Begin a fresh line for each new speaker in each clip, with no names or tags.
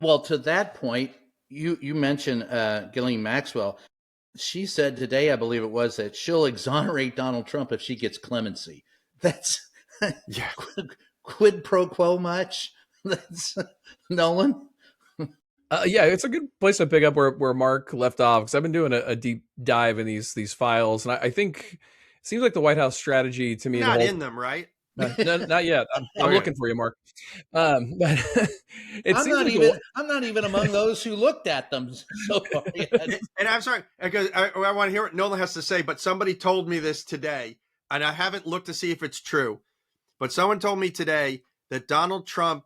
Well, to that point, you mentioned Ghislaine Maxwell. She said today, I believe it was, that she'll exonerate Donald Trump if she gets clemency. That's
Yeah.
quid pro quo much. That's Nolan.
Yeah, it's a good place to pick up where Mark left off, because I've been doing a deep dive in these files, and I think it seems like the White House strategy to
You're
me, the
not
whole
in them, right?
no, not yet. I'm
Okay.
looking for you, Mark. But it
I'm
seems
not
like
even
the
I'm not even among those who looked at them so far yet.
And I'm sorry, because I want to hear what Nolan has to say, but somebody told me this today, and I haven't looked to see if it's true. But someone told me today that Donald Trump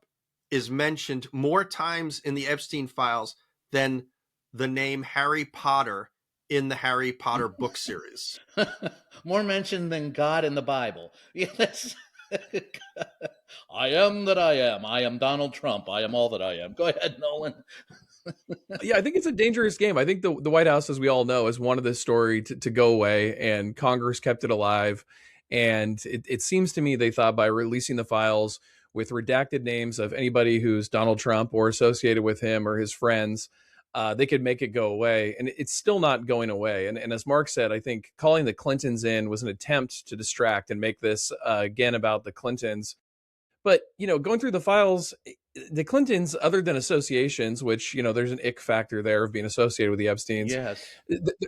is mentioned more times in the Epstein files than the name Harry Potter in the Harry Potter book series.
More mentioned than God in the Bible. Yeah, that's I am that I am. I am Donald Trump. I am all that I am. Go ahead, Nolan.
yeah, I think it's a dangerous game. I think the White House, as we all know, has wanted this story to go away, and Congress kept it alive. And it seems to me they thought by releasing the files with redacted names of anybody who's Donald Trump or associated with him or his friends, they could make it go away. And it's still not going away. And as Mark said, I think calling the Clintons in was an attempt to distract and make this again about the Clintons. But, going through the files, the Clintons, other than associations, which, there's an ick factor there of being associated with the Epsteins,
Yes.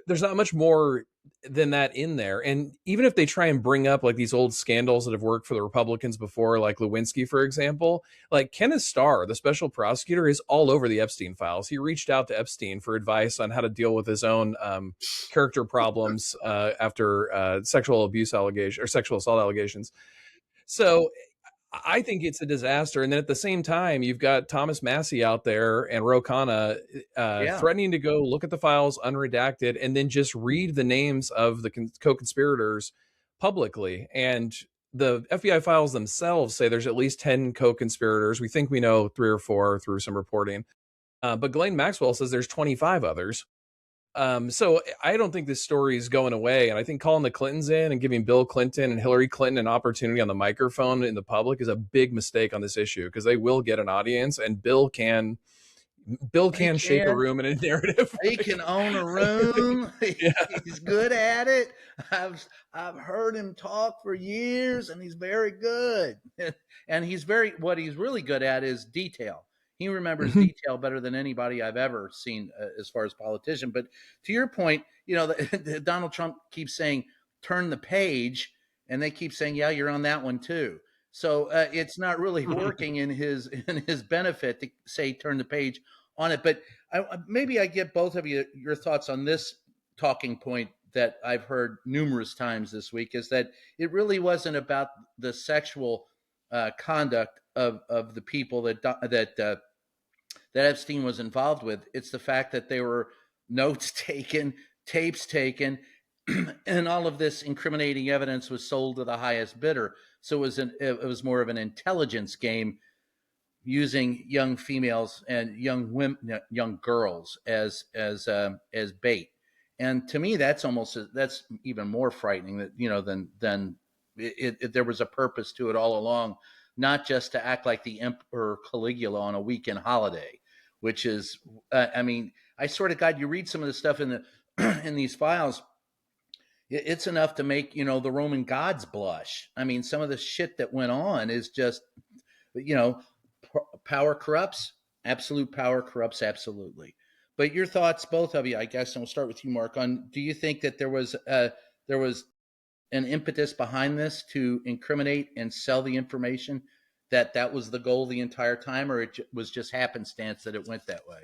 there's not much more than that in there. And even if they try and bring up like these old scandals that have worked for the Republicans before, like Lewinsky, for example, like Kenneth Starr, the special prosecutor, is all over the Epstein files. He reached out to Epstein for advice on how to deal with his own character problems after sexual abuse allegations or sexual assault allegations. So I think it's a disaster. And then at the same time, you've got Thomas Massey out there and Ro Khanna
Yeah.
threatening to go look at the files unredacted and then just read the names of the co-conspirators publicly. And the FBI files themselves say there's at least 10 co-conspirators. We think we know 3 or 4 through some reporting. But Ghislaine Maxwell says there's 25 others. So I don't think this story is going away. And I think calling the Clintons in and giving Bill Clinton and Hillary Clinton an opportunity on the microphone in the public is a big mistake on this issue, because they will get an audience, and Bill
He
can shape a
can.
room in a narrative.
He can own a room.
Yeah.
He's good at it. I've heard him talk for years, and he's very good. And what he's really good at is detail. He remembers
Mhm.
detail better than anybody I've ever seen as far as politician. But to your point, Donald Trump keeps saying turn the page, and they keep saying, yeah, you're on that one too. So it's not really working in his benefit to say turn the page on it. But maybe I get both of your thoughts on this talking point that I've heard numerous times this week, is that it really wasn't about the sexual conduct of the people that Epstein was involved with. It's the fact that there were notes taken, tapes taken, and all of this incriminating evidence was sold to the highest bidder. So it was more of an intelligence game, using young females and young women, young girls as bait. And to me, that's even more frightening, that than there was a purpose to it all along, not just to act like the Emperor Caligula on a weekend holiday, which is, I mean, I swear to God, you read some of the stuff in the in these files, it's enough to make the Roman gods blush. I mean, some of the shit that went on is just, you know, power corrupts. Absolute power corrupts absolutely. But your thoughts, both of you, I guess, and we'll start with you, Mark. On, do you think that there was an impetus behind this to incriminate and sell the information? That was the goal the entire time, or was just happenstance that it went that way?